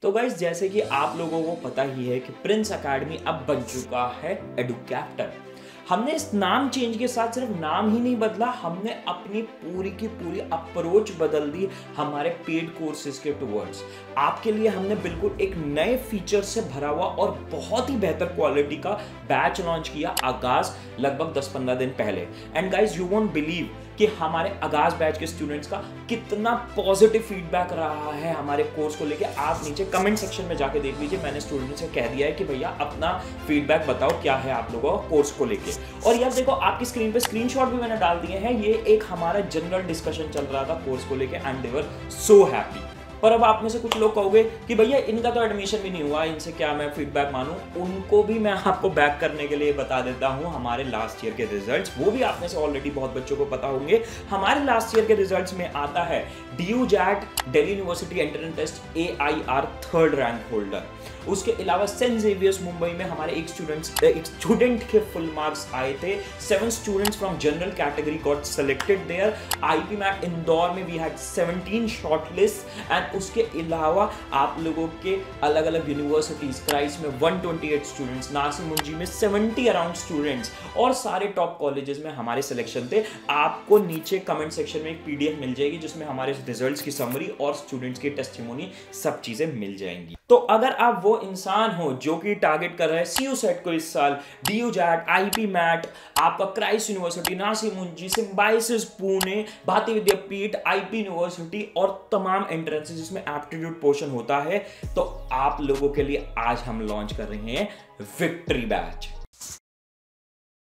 तो गाइस, जैसे कि आप लोगों को पता ही है कि प्रिंस एकेडमी अब बन चुका है एडुकैप्टर। हमने इस नाम चेंज के साथ सिर्फ नाम ही नहीं बदला, हमने अपनी पूरी की पूरी अप्रोच बदल दी हमारे पेड कोर्सेज के टुवर्ड्स। आपके लिए हमने बिल्कुल एक नए फीचर से भरा हुआ और बहुत ही बेहतर क्वालिटी का बैच लॉन्च किया आगाज लगभग 10-15 दिन पहले। And guys, you won't believe कि हमारे आगाज बैच के स्टूडेंट्स का कितना पॉजिटिव फीडबैक रहा है हमारे कोर्स को लेके। आप नीचे कमेंट सेक्शन में जाके देख लीजिए, मैंने स्टूडेंट्स से कह दिया है कि भैया अपना फीडबैक बताओ क्या है आप लोगों का कोर्स को लेके। और यार देखो, आपकी स्क्रीन पे स्क्रीनशॉट भी मैंने डाल दिए हैं। ये एक हमारा जनरल डिस्कशन चल रहा था कोर्स को लेके and they were so happy. पर अब आप में से कुछ लोग कहोगे कि भैया इनका तो एडमिशन भी नहीं हुआ, इनसे क्या मैं फीडबैक मानूं। उनको भी मैं आपको बैक करने के लिए बता देता हूं हमारे लास्ट ईयर के रिजल्ट्स। वो भी आप में से ऑलरेडी बहुत बच्चों को पता होंगे। हमारे लास्ट ईयर के रिजल्ट्स में आता है DU-JAT Delhi university entrance test AIR 3rd rank holder. उसके अलावा सेंट जेवियर्स मुंबई में हमारे एक स्टूडेंट के फुल मार्क्स आए थे। 7 students from general category got selected there. IP-MAT Indore में वी हैड 17 शॉर्टलिस्ट। एंड उसके अलावा आप लोगों के अलग अलग यूनिवर्सिटीज, क्राइस्ट में 128 स्टूडेंट्स, नासिर मुंजी में 70 अराउंड स्टूडेंट्स और सारे टॉप कॉलेजेस में हमारे सिलेक्शन थे। आपको नीचे कमेंट सेक्शन में एक PDF मिल जाएगी जिसमें हमारे रिजल्ट्स की समरी और स्टूडेंट्स की टेस्टिमोनी सब चीजें मिल जाएंगी। तो अगर आप वो इंसान हो जो कि टारगेट कर रहे हैं CU सेट को इस साल, DU-JAT, IP-MAT, आपका क्राइस्ट यूनिवर्सिटी, नासिर मुंजी, सिम्बायोसिस पुणे, भारतीय विद्यापीठ, IP यूनिवर्सिटी और तमाम एंट्रेंसेस जिसमें एप्टीट्यूड पोर्शन होता है, तो आप लोगों के लिए आज हम लॉन्च कर रहे हैं विक्ट्री बैच।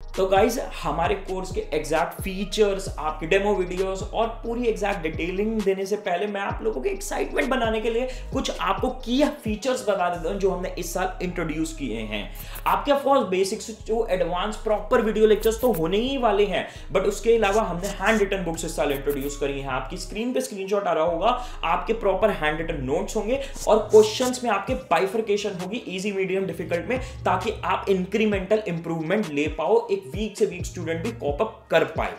तो गाइज, हमारे कोर्स के एग्जैक्ट फीचर्स, आपके डेमो वीडियोस और पूरी एग्जैक्ट डिटेलिंग देने से पहले मैं आप लोगों के एक्साइटमेंट बनाने के लिए कुछ आपको की फीचर्स बता देता हूं जो हमने इस साल इंट्रोड्यूस किए हैं। आपके ऑफकोर्स बेसिक्स जो एडवांस प्रॉपर वीडियो लेक्चर्स तो होने ही वाले हैं, बट उसके अलावा हमने हैंड रिटन बुक्स इस साल इंट्रोड्यूस करी हैं। आपकी स्क्रीन पे स्क्रीनशॉट आ रहा होगा, आपके प्रॉपर हैंड रिटन नोट्स होंगे और क्वेश्चंस में आपके बाइफर्केशन होगी इजी, मीडियम, डिफिकल्ट में, ताकि आप इंक्रीमेंटल इंप्रूवमेंट ले पाओ, एक वीक से वीक स्टूडेंट भी कॉप अप कर पाए।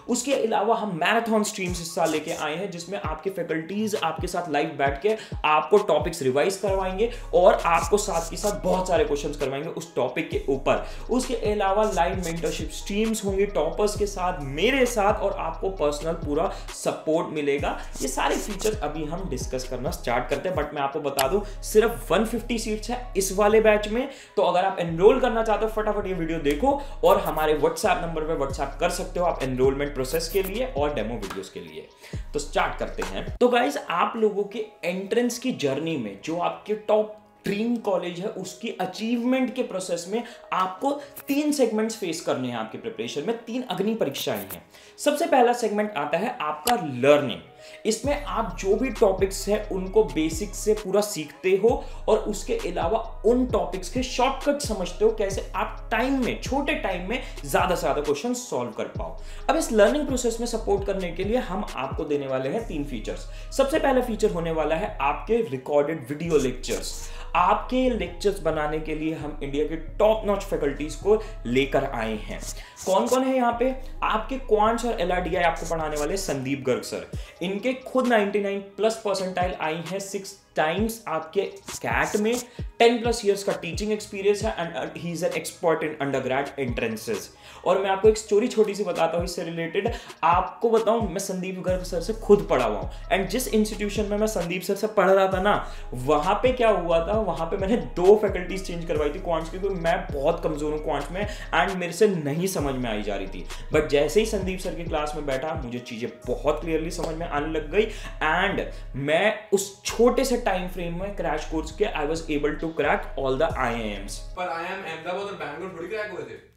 उसके अलावा हम मैराथन स्ट्रीम्स इस साल लेके आए हैं जिसमें आपके फैकल्टीज आपके साथ लाइव बैठ के आपको टॉपिक्स रिवाइज करवाएंगे और आपको साथ के साथ बहुत सारे क्वेश्चंस करवाएंगे उस टॉपिक के ऊपर। उसके अलावा लाइव मेंटरशिप स्ट्रीम्स होंगी टॉपर्स के साथ, मेरे साथ, और आपको पर्सनल पूरा सपोर्ट मिलेगा। ये सारे फीचर्स अभी हम डिस्कस करना स्टार्ट करते हैं, बट मैं आपको बता दूं सिर्फ 150 सीट्स है इस वाले बैच में। तो अगर आप एनरोल करना चाहते हो फटाफट ये वीडियो देखो और हमारे व्हाट्सएप नंबर पे व्हाट्सएप कर सकते हो आप एनरोलमेंट प्रोसेस के लिए और डेमो वीडियोस के लिए। तो स्टार्ट करते हैं। तो गाइस, आप लोगों के एंट्रेंस की जर्नी में जो आपके टॉप ड्रीम कॉलेज है उसकी अचीवमेंट के प्रोसेस में आपको 3 सेगमेंट्स फेस करने हैं। आपके प्रिपरेशन में 3 अग्नि परीक्षाएं हैं। सबसे पहला सेगमेंट आता है आपका लर्निंग। इसमें आप जो भी टॉपिक्स हैं उनको बेसिक से पूरा सीखते हो और उसके अलावा उन टॉपिक्स के शॉर्टकट समझते हो, कैसे आप टाइम में, छोटे टाइम में ज्यादा से ज्यादा क्वेश्चन सॉल्व कर पाओ। अब इस लर्निंग प्रोसेस में सपोर्ट करने के लिए हम आपको देने वाले हैं 3 फीचर्स। सबसे पहला फीचर होने वाला है आपके रिकॉर्डेड वीडियो लेक्चर्स। आपके लेक्चर्स बनाने के लिए हम इंडिया के टॉप नॉच फैकल्टीज को लेकर आए हैं। कौन कौन है यहाँ पे? आपके क्वांट्स और LRDI आपको पढ़ाने वाले संदीप गर्ग सर। इनके खुद 99+ परसेंटाइल आई हैं 6 टाइम्स आपके कैट में। 10+ ईयर्स का टीचिंग एक्सपीरियंस है and he is an expert in undergrad entrances. और मैं आपको एक स्टोरी छोटी सी बताता हूँ इससे रिलेटेड। आपको बताऊं, मैं संदीप गर्ग सर से खुद पढ़ा हुआ हूँ एंड जिस इंस्टीट्यूशन में मैं संदीप सर से पढ़ रहा था ना, वहां पे क्या हुआ था, वहां पे मैंने 2 फैकल्टीज चेंज करवाई थी क्वांट्स की, क्योंकि मैं बहुत कमजोर हूँ क्वांट्स में एंड मेरे से नहीं समझ में आई जा रही थी। बट जैसे ही संदीप सर की क्लास में बैठा, मुझे चीजें बहुत क्लियरली समझ में आने लग गई एंड मैं उस छोटे से टाइम फ्रेम में क्रैश कोर्स के I was able to crack all the IIMs। पर IIM अहमदाबाद और बैंगलोर थोड़ी क्रैक हुए थे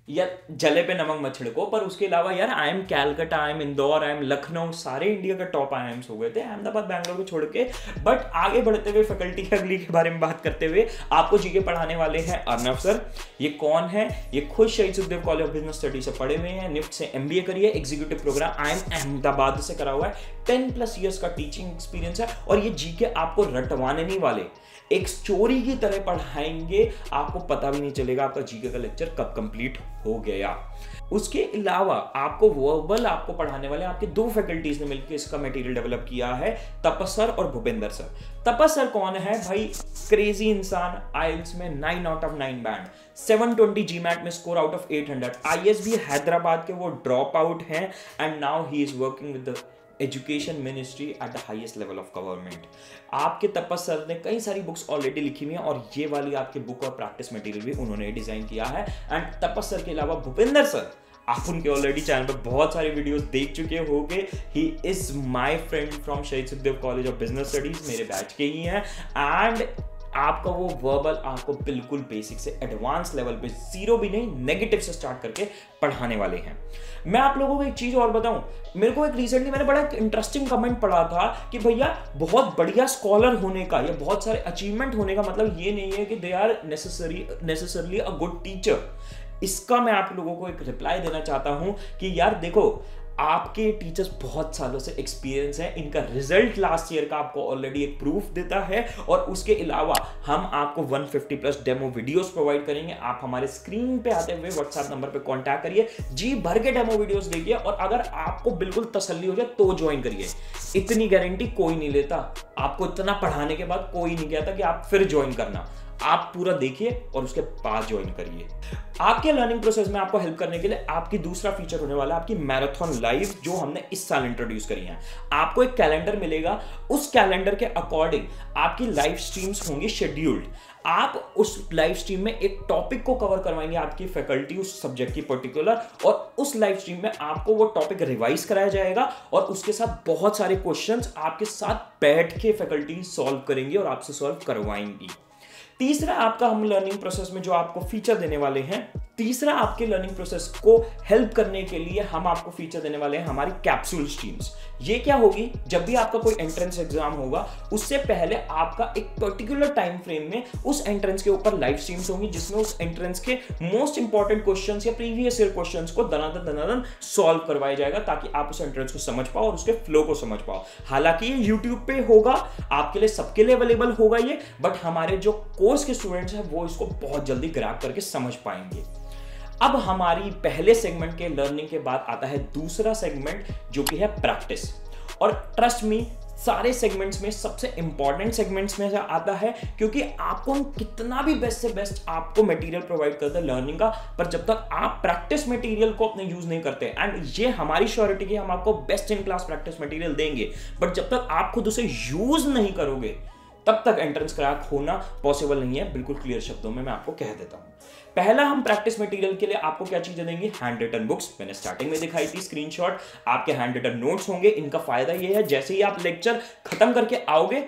यार, जले पे नमक मत छिड़को। पर उसके अलावा यार IIM Calcutta, IIM Indore, IIM Lucknow, सारे इंडिया के टॉप IIMs हो गए थे अहमदाबाद बैंगलोर को छोड़ के। बट आगे बढ़ते हुए फैकल्टी के अगली के बारे में बात करते हुए आपको जीके पढ़ाने वाले हैं अर्नव सर। ये कौन है? ये खुद शहीद Sukhdev college of business study से पढ़े हुए हैं, निफ्ट से MBA करी है, एग्जीक्यूटिव प्रोग्राम IIM अहमदाबाद से करा हुआ है, 10+ ईयर्स का टीचिंग एक्सपीरियंस है। और ये जीके आपको रटवाने नहीं वाले, एक स्टोरी की तरह पढ़ाएंगे, आपको पता भी नहीं चलेगा आपका जीके का लेक्चर कब कंप्लीट हो गया। उसके अलावा आपको वर्बल आपको पढ़ाने वाले आपके 2 फैकल्टीज ने मिलकर इसका मटेरियल डेवलप किया है, तपस सर और भूपेंद्र सर। तपस सर कौन है भाई? क्रेजी इंसान, आइल्स में 9 आउट ऑफ 9 बैंड, 720 जीमैट में score out of 800, ISB Hyderabad के वो ड्रॉप आउट हैं and now he is working with the education ministry at the highest level of government. आपके तपस सर ने कई सारी बुक्स ऑलरेडी लिखी हुई हैं और ये वाली आपकी बुक और प्रैक्टिस मटेरियल भी उन्होंने डिजाइन किया है। एंड तपस सर के अलावा भूपेंद्र सर, आप उनके ऑलरेडी चैनल पर बहुत सारे वीडियोस देख चुके होंगे। He is my friend from Shaheed Sukhdev college of business studies, मेरे बैच के ही हैं। एंड आपका वो वर्बल आपको बिल्कुल बेसिक से एडवांस लेवल पे, जीरो भी नहीं नेगेटिव से स्टार्ट करके पढ़ाने वाले हैं। मैं आप लोगों को एक चीज और बताऊं, मेरे को एक रिसेंटली मैंने बड़ा इंटरेस्टिंग कमेंट पढ़ा था कि भैया बहुत बढ़िया स्कॉलर होने का या बहुत सारे अचीवमेंट होने का मतलब ये नहीं है कि they are necessarily a good teacher. इसका मैं आप लोगों को एक रिप्लाई देना चाहता हूं कि यार देखो, आपके टीचर्स बहुत सालों से एक्सपीरियंस है, इनका रिजल्ट लास्ट ईयर का आपको ऑलरेडी एक प्रूफ देता है। और उसके अलावा हम आपको 150 प्लस डेमो वीडियोस प्रोवाइड करेंगे। आप हमारे स्क्रीन पे आते हुए व्हाट्सएप नंबर पे कांटेक्ट करिए, जी भर के डेमो वीडियोस देखिए और अगर आपको बिल्कुल तसल्ली हो जाए तो ज्वाइन करिए। इतनी गारंटी कोई नहीं लेता, आपको इतना पढ़ाने के बाद कोई नहीं कहता कि आप फिर ज्वाइन करना। आप पूरा देखिए और उसके बाद ज्वाइन करिए। आपके लर्निंग प्रोसेस में आपको हेल्प करने के लिए आपकी दूसरा फीचर होने वाला है आपकी मैराथन लाइव, जो हमने इस साल इंट्रोड्यूस करी है। आपको एक कैलेंडर मिलेगा, उस कैलेंडर के अकॉर्डिंग आपकी लाइव स्ट्रीम्स होंगी शेड्यूल्ड। आप उस लाइव स्ट्रीम में एक टॉपिक को कवर करवाएंगे आपकी फैकल्टी उस सब्जेक्ट की पर्टिकुलर, और उस लाइव स्ट्रीम में आपको वो टॉपिक रिवाइज कराया जाएगा और उसके साथ बहुत सारे क्वेश्चंस आपके साथ बैठ के फैकल्टी सॉल्व करेंगी और आपसे सॉल्व करवाएंगी। तीसरा आपका हम लर्निंग प्रोसेस में जो आपको फीचर देने वाले हैं, तीसरा आपके लर्निंग प्रोसेस को हेल्प करने के लिए हम आपको फीचर देने वाले हैं हमारी कैप्सूल स्ट्रीम्स। ये क्या होगी? जब भी आपका कोई एंट्रेंस एग्जाम होगा उससे पहले आपका एक पर्टिकुलर टाइम फ्रेम में उस एंट्रेंस के ऊपर लाइव स्ट्रीम्स होंगी, जिसमें उस एंट्रेंस के मोस्ट इंपॉर्टेंट क्वेश्चंस या प्रीवियस ईयर क्वेश्चंस को दनादन सॉल्व करवाया जाएगा, ताकि आप उस एंट्रेंस को समझ पाओ और उसके फ्लो को समझ पाओ। हालांकि ये यूट्यूब पे होगा, आपके लिए सबके लिए अवेलेबल होगा ये, बट हमारे जो कोर्स के स्टूडेंट्स हैं वो इसको बहुत जल्दी ग्रैब करके समझ पाएंगे। अब हमारी पहले सेगमेंट के लर्निंग के बाद आता है दूसरा सेगमेंट, जो कि है प्रैक्टिस। और ट्रस्ट मी, सारे सेगमेंट्स में सबसे इंपॉर्टेंट सेगमेंट्स में से आता है, क्योंकि आपको हम कितना भी बेस्ट से बेस्ट आपको मटेरियल प्रोवाइड करते हैं लर्निंग का, पर जब तक आप प्रैक्टिस मटेरियल को अपने यूज नहीं करते, एंड ये हमारी श्योरिटी की हम आपको best in class practice material देंगे, बट जब तक आप खुद उसे यूज नहीं करोगे तब तक एंट्रेंस क्रैक होना पॉसिबल नहीं है। बिल्कुल क्लियर शब्दों में मैं आपको कह देता हूं। पहला हम प्रैक्टिस मटेरियल के लिए आपको क्या चीजें देंगे? हैंड रिटन बुक्स, मैंने स्टार्टिंग में दिखाई थी स्क्रीनशॉट। आपके हैंड रिटन नोट्स होंगे। इनका फायदा ये है, जैसे ही आप लेक्चर खत्म करके आओगे,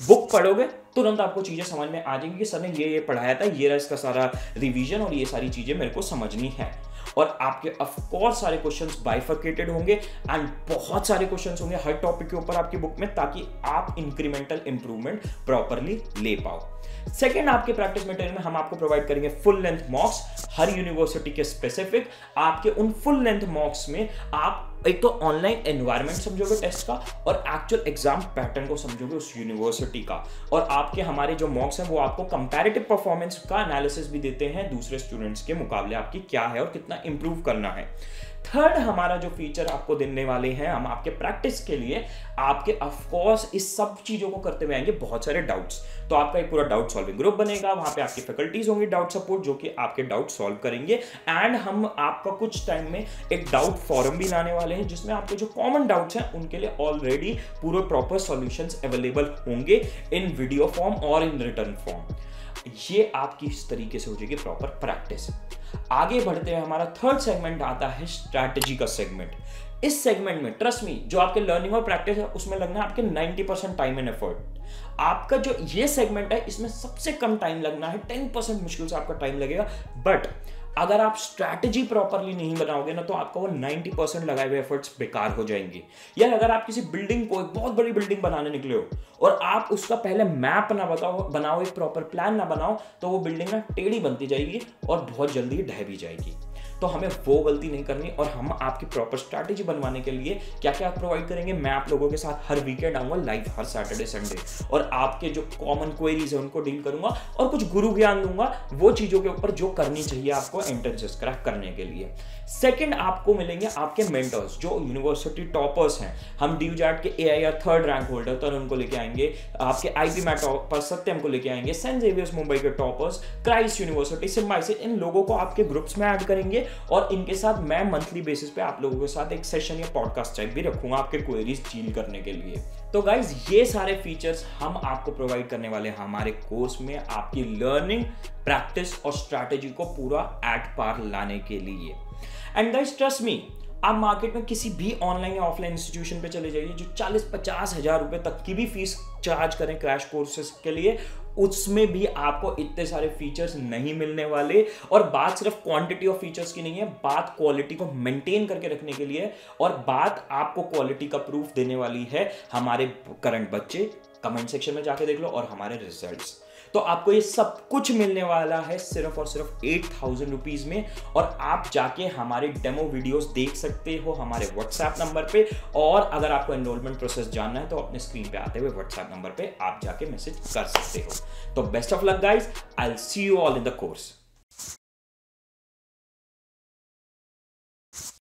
बुक पढ़ोगे, तुरंत आपको चीजें समझ में आ जाएंगी कि सर ने ये पढ़ाया था, ये रहा इसका सारा रिवीजन और ये सारी चीजें मेरे को समझनी है। और आपके ऑफ कोर्स सारे क्वेश्चंस बाइफर्केटेड होंगे एंड बहुत सारे क्वेश्चंस होंगे हर टॉपिक के ऊपर आपकी बुक में, ताकि आप इंक्रीमेंटल इंप्रूवमेंट प्रॉपर्ली ले पाओ। सेकेंड, आपके प्रैक्टिस मटेरियल में हम आपको प्रोवाइड करेंगे फुल लेंथ मॉक्स, हर यूनिवर्सिटी के स्पेसिफिक। आपके उन फुल लेंथ मॉक्स में आप एक तो ऑनलाइन एनवायरनमेंट समझोगे टेस्ट का, और एक्चुअल एग्जाम पैटर्न को समझोगे उस यूनिवर्सिटी का। और आपके हमारे जो मॉक्स हैं वो आपको कंपैरेटिव परफॉर्मेंस का एनालिसिस भी देते हैं, दूसरे स्टूडेंट्स के मुकाबले आपकी क्या है और कितना इंप्रूव करना है। थर्ड, हमारा जो फीचर आपको देने वाले हैं हम आपके प्रैक्टिस के लिए, आपके ऑफ कोर्स इस सब चीजों को करते हुए आएंगे बहुत सारे डाउट्स। तो आपका एक पूरा डाउट सॉल्विंग ग्रुप बनेगा, वहां पे आपकी फैकल्टीज होंगी डाउट सपोर्ट, जो कि आपके डाउट सॉल्व करेंगे। एंड हम आपका कुछ टाइम में एक डाउट फॉरम भी लाने वाले हैं, जिसमें आपके जो कॉमन डाउट्स हैं उनके लिए ऑलरेडी पूरे प्रॉपर सॉल्यूशंस अवेलेबल होंगे इन वीडियो फॉर्म और इन रिटर्न फॉर्म। ये आपकी इस तरीके से हो जाएगी प्रॉपर प्रैक्टिस। आगे बढ़ते हुए हमारा थर्ड सेगमेंट आता है स्ट्रैटेजी का सेगमेंट। इस सेगमेंट में ट्रस्ट मी, जो आपके लर्निंग और प्रैक्टिस है उसमें लगना है आपके 90% टाइम एंड एफर्ट। आपका जो ये सेगमेंट है इसमें सबसे कम टाइम लगना है, 10% मुश्किल से आपका टाइम लगेगा। बट अगर आप स्ट्रैटेजी प्रॉपरली नहीं बनाओगे ना, तो आपका वो 90% लगाए हुए एफर्ट्स बेकार हो जाएंगे। यार अगर आप किसी बिल्डिंग को, एक बहुत बड़ी बिल्डिंग बनाने निकले हो और आप उसका पहले मैप ना बनाओ, एक प्रॉपर प्लान ना बनाओ, तो वो बिल्डिंग ना टेढ़ी बनती जाएगी और बहुत जल्दी ढह भी जाएगी। तो हमें वो गलती नहीं करनी और हम आपकी प्रॉपर स्ट्रैटेजी बनवाने के लिए क्या क्या प्रोवाइड करेंगे, मैं आप लोगों के साथ हर वीकेंड आऊंगा लाइव, हर सैटरडे संडे, और आपके जो कॉमन क्वेरीज है उनको डील करूंगा और कुछ गुरु ज्ञान दूंगा वो चीजों के ऊपर जो करनी चाहिए आपको एंट्रेंस क्रैक करने के लिए। सेकंड, आपको मिलेंगे आपके मेंटर्स जो यूनिवर्सिटी टॉपर्स हैं। हम ड्यूजैट के AIR 3rd रैंक होल्डर तो उनको लेके आएंगे, आपके IB मैट टॉपर सत्यम को लेके आएंगे, सेंट जेवियर्स मुंबई के टॉपर्स, क्राइस्ट यूनिवर्सिटी सिम्बाइसिस, इन लोगों को आपके ग्रुप्स में ऐड करेंगे और इनके साथ मैं मंथली बेसिस पे आप लोगों के साथ एक सेशन या पॉडकास्ट टाइप भी रखूंगा आपके क्वेरीज डील करने के लिए। तो गाइज ये सारे फीचर्स हम आपको प्रोवाइड करने वाले हैं हमारे कोर्स में आपकी लर्निंग, प्रैक्टिस और स्ट्रैटेजी को पूरा एट पार लाने के लिए। एंड गाइज ट्रस्ट मी, आप मार्केट में किसी भी ऑनलाइन या ऑफलाइन इंस्टीट्यूशन पे चले जाइए जो 40-50 हज़ार रुपए तक की भी फीस चार्ज करें क्रैश कोर्सेज के लिए, उसमें भी आपको इतने सारे फीचर्स नहीं मिलने वाले। और बात सिर्फ क्वांटिटी ऑफ फीचर्स की नहीं है, बात क्वालिटी को मेंटेन करके रखने के लिए, और बात आपको क्वालिटी का प्रूफ देने वाली है हमारे करंट बच्चे। कमेंट सेक्शन में जाके देख लो और हमारे रिजल्ट्स। तो आपको ये सब कुछ मिलने वाला है सिर्फ और सिर्फ 8,000 रुपीज में, और आप जाके हमारे डेमो वीडियोस देख सकते हो हमारे व्हाट्सएप नंबर पे। और अगर आपको एनरोलमेंट प्रोसेस जानना है तो अपने स्क्रीन पे आते हुए व्हाट्सएप नंबर पे आप जाके मैसेज कर सकते हो। तो best of luck guys, I will see you all in the course.